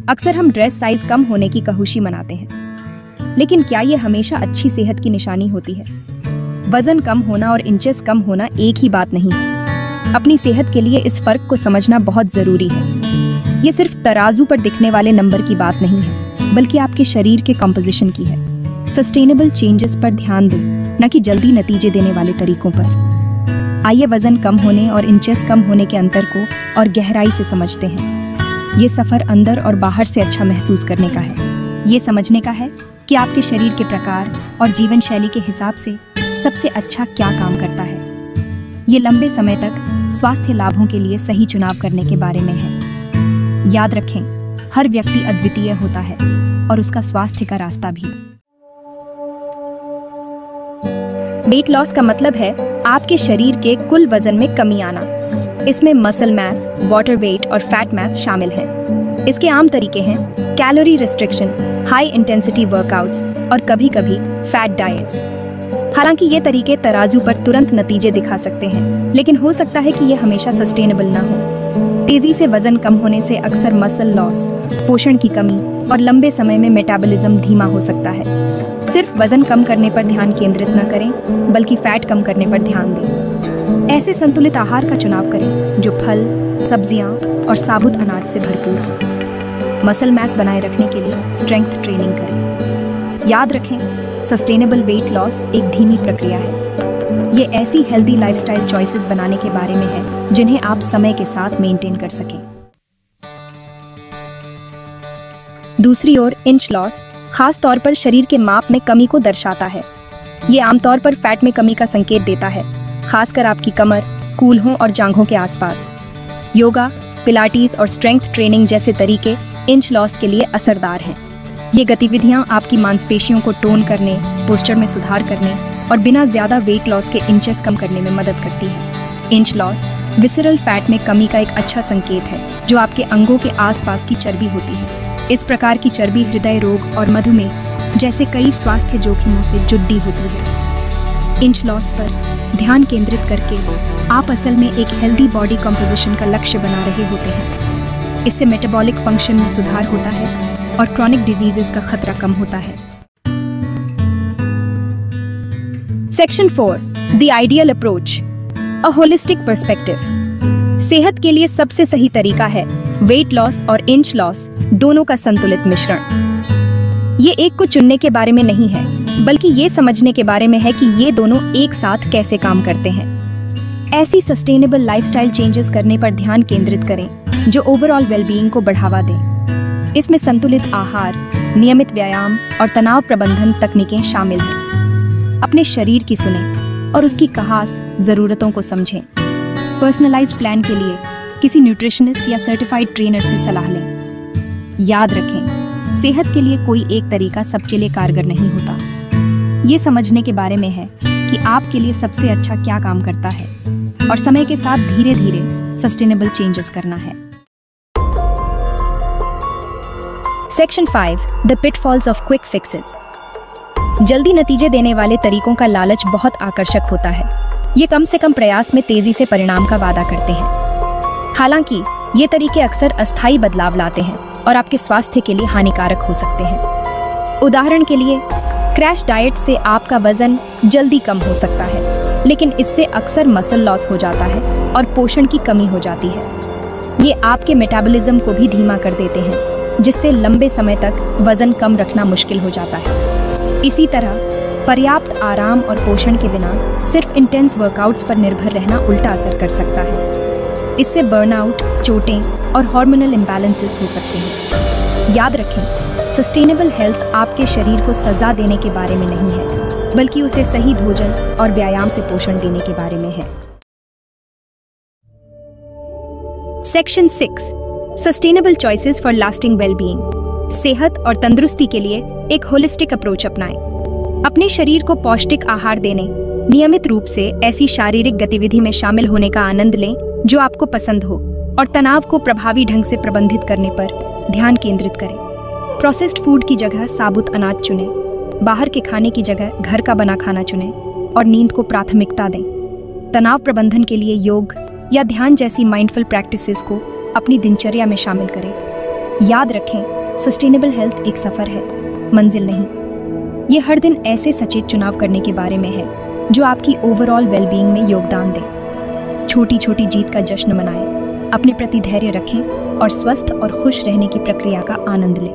अक्सर हम dress size कम होने की कहुशी मनाते हैं, लेकिन क्या ये हमेशा अच्छी सेहत की निशानी होती है? वजन कम होना और इंचेस कम होना एक ही बात नहीं है। अपनी सेहत के लिए इस फर्क को समझना बहुत जरूरी है। ये सिर्फ तराजू पर दिखने वाले नंबर की बात नहीं है, बल्कि आपके शरीर के कंपोजिशन की है। सस्टेनेबल चेंजेस पर ध्यान दें, न कि जल्दी नतीजे देने वाले तरीकों पर। आइए वजन कम होने और इंचेस कम होने के अंतर को और गहराई से समझते हैं। ये सफर अंदर और बाहर से अच्छा महसूस करने का है। ये समझने का है कि आपके शरीर के प्रकार और जीवन शैली के हिसाब से सबसे अच्छा क्या काम करता है। ये लंबे समय तक स्वास्थ्य लाभों के लिए सही चुनाव करने के बारे में है। याद रखें, हर व्यक्ति अद्वितीय होता है और उसका स्वास्थ्य का रास्ता भी। वेट लॉस का मतलब है आपके शरीर के कुल वजन में कमी आना। इसमें मसल मास, वाटर वेट और फैट मास शामिल हैं। इसके आम तरीके हैं calorie restriction, high intensity workouts और कभी-कभी फैट डाइट्स। हालांकि ये तरीके तराजू पर तुरंत नतीजे दिखा सकते हैं, लेकिन हो सकता है कि ये हमेशा सस्टेनेबल ना हो। तेजी से वजन कम होने से अक्सर मसल लॉस, पोषण की कमी और लंबे समय में मेटाबॉलिज्म धीमा हो सकता है। सिर्फ वजन कम करने पर ध्यान केंद्रित न करें, बल्कि फैट कम करने पर ध्यान दें। ऐसे संतुलित आहार का चुनाव करें जो फल, सब्जियां और साबुत अनाज से भरपूर हो। मसल मास बनाए रखने के लिए स्ट्रेंथ ट्रेनिंग करें। याद रखें, सस्टेनेबल वेट लॉस एक धीमी प्रक्रिया है। ये ऐसी हेल्दी लाइफस्टाइल चॉइसेस बनाने के बारे में है जिन्हें आप समय के साथ मेंटेन कर सकें। दूसरी ओर इंच लॉस खास तौर पर शरीर के माप में कमी को दर्शाता है। ये आमतौर पर फैट में कमी का संकेत देता है, खासकर आपकी कमर, कूल्हों और जांघों के आसपास। योगा, पिलाटीज और स्ट्रेंथ ट्रेनिंग जैसे तरीके इंच लॉस के लिए असरदार हैं। ये गतिविधियां आपकी मांसपेशियों को टोन करने, पोस्चर में सुधार करने और बिना ज्यादा वेट लॉस के इंचेस कम करने में मदद करती है। इंच लॉस विसरल फैट में कमी का एक अच्छा संकेत है, जो आपके अंगों के आसपास की चर्बी होती है। इस प्रकार की चर्बी हृदय रोग और मधुमेह जैसे कई स्वास्थ्य जोखिमों से जुड़ी होती है। इंच लॉस पर ध्यान केंद्रित करके आप असल में एक हेल्दी बॉडी कंपोजिशन का लक्ष्य बना रहे होते हैं। इससे मेटाबॉलिक फंक्शन में सुधार होता है और क्रॉनिक डिजीजेस का खतरा कम होता है। Section 4, the ideal approach, a holistic perspective. सेहत के लिए सबसे सही तरीका है वेट लॉस और इंच लॉस दोनों का संतुलित मिश्रण। ये एक को चुनने के बारे में नहीं है, बल्कि ये समझने के बारे में है कि ये दोनों एक साथ कैसे काम करते हैं। ऐसी सस्टेनेबल लाइफस्टाइल चेंजेस करने पर ध्यान केंद्रित करें जो ओवरऑल वेलबीइंग को बढ़ावा दें। इसमें संतुलित आहार, नियमित व्यायाम और तनाव प्रबंधन तकनीकें शामिल हैं। अपने शरीर की सुनें और उसकी खास जरूरतों को समझें। पर्सनलाइज्ड प्लान के लिए किसी न्यूट्रिशनिस्ट या सर्टिफाइड ट्रेनर से सलाह लें। याद रखें, सेहत के लिए कोई एक तरीका सबके लिए कारगर नहीं होता। ये समझने के बारे में है कि आपके लिए सबसे अच्छा क्या काम करता है और समय के साथ धीरे धीरे सस्टेनेबल चेंजेस करना है। Section 5, the pitfalls of quick fixes. जल्दी नतीजे देने वाले तरीकों का लालच बहुत आकर्षक होता है। ये कम से कम प्रयास में तेजी से परिणाम का वादा करते हैं। हालांकि ये तरीके अक्सर अस्थायी बदलाव लाते हैं और आपके स्वास्थ्य के लिए हानिकारक हो सकते हैं। उदाहरण के लिए, क्रैश डाइट से आपका वजन जल्दी कम हो सकता है, लेकिन इससे अक्सर मसल लॉस हो जाता है और पोषण की कमी हो जाती है। ये आपके मेटाबॉलिज्म को भी धीमा कर देते हैं, जिससे लंबे समय तक वजन कम रखना मुश्किल हो जाता है। इसी तरह पर्याप्त आराम और पोषण के बिना सिर्फ इंटेंस वर्कआउट्स पर निर्भर रहना उल्टा असर कर सकता है। इससे बर्नआउट, चोटें और हार्मोनल इम्बैलेंसेस हो सकते हैं। याद रखें, सस्टेनेबल हेल्थ आपके शरीर को सजा देने के बारे में नहीं है, बल्कि उसे सही भोजन और व्यायाम से पोषण देने के बारे में है। Section 6, sustainable choices for lasting wellbeing. सेहत और तंदुरुस्ती के लिए एक होलिस्टिक अप्रोच अपनाएं। अपने शरीर को पौष्टिक आहार देने, नियमित रूप से ऐसी शारीरिक गतिविधि में शामिल होने का आनंद लें जो आपको पसंद हो और तनाव को प्रभावी ढंग से प्रबंधित करने पर ध्यान केंद्रित करें। प्रोसेस्ड फूड की जगह साबुत अनाज चुनें। बाहर के खाने की जगह घर का बना खाना चुनें और नींद को प्राथमिकता दें। तनाव प्रबंधन के लिए योग या ध्यान जैसी माइंडफुल प्रैक्टिसेस को अपनी दिनचर्या में शामिल करें। याद रखें, सस्टेनेबल हेल्थ एक सफर है, मंजिल नहीं। ये हर दिन ऐसे सचेत चुनाव करने के बारे में है जो आपकी ओवरऑल वेलबीइंग में योगदान दें। छोटी छोटी जीत का जश्न मनाएं, अपने प्रति धैर्य रखें और स्वस्थ और खुश रहने की प्रक्रिया का आनंद लें।